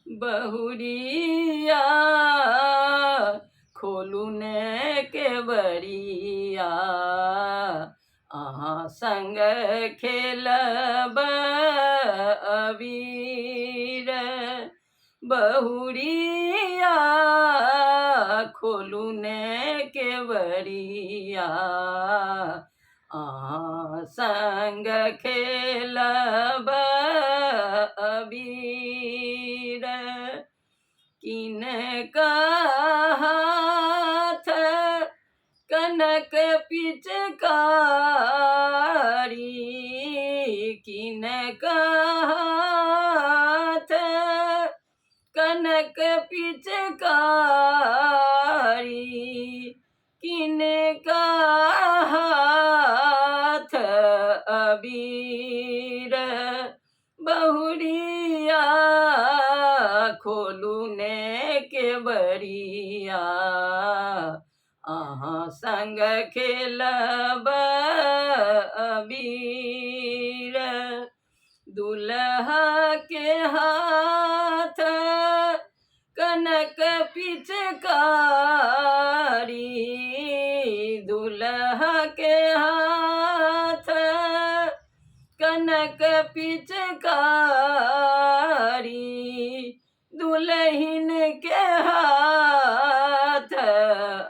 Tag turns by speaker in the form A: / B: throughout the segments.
A: बहुरिया खोलू ने के बरिया, अहाँ संग खेलब अबीर। बहुरिया खोलू ने के बरिया, अहाँ संग खेलब अबीर। किनका हाथ कनक पिचकारी, किनका हाथ कनक पिचकारी, किनका हाथ अबीर। बहुरिया खोलू ने के बरिया, अहाँ संग खेलब अबीर। दुल्हा के हाथ कनक पिचकारी, दुल्हा के हाथ कनक पिचकारी, दुल्हन के हाथ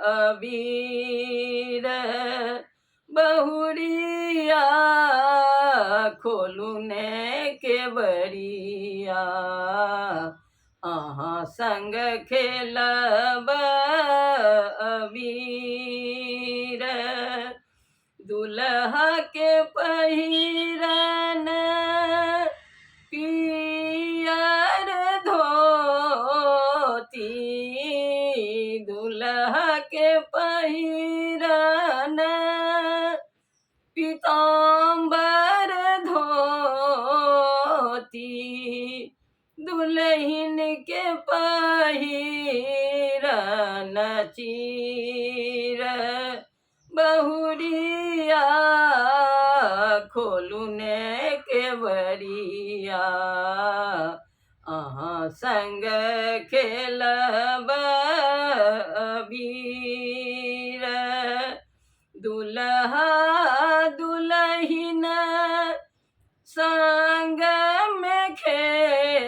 A: अबीर। बहुरिया खोलू ने के बरिया, अहाँ संग खेलब अबीर। दुल्हा के पहिरन पियर धोती, दुल्हा के पहिरन पीताम्बर धोती, दुल्हन के पहिरन चीर। बहुरिया खोलू ने के बरिया, अहाँ संग खेलब अबीर। दुल्हा दुल्हन संग में खेलथी,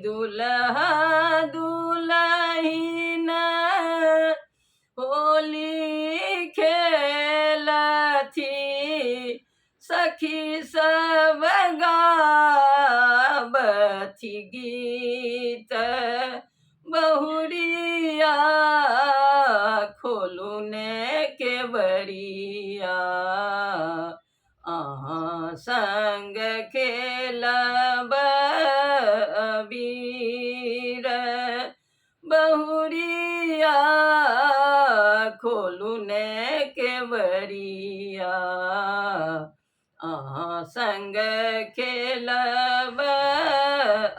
A: दुल्हा दुल्हन होली खेलथी, सखी सब गावथी गीत। बहुरिया खोलू ने के बरिया, अहाँ संग खेलब अबीर। बहुरिया खोलू ने के बरिया, अहाँ संग खेलब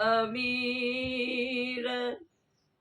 A: अबीर।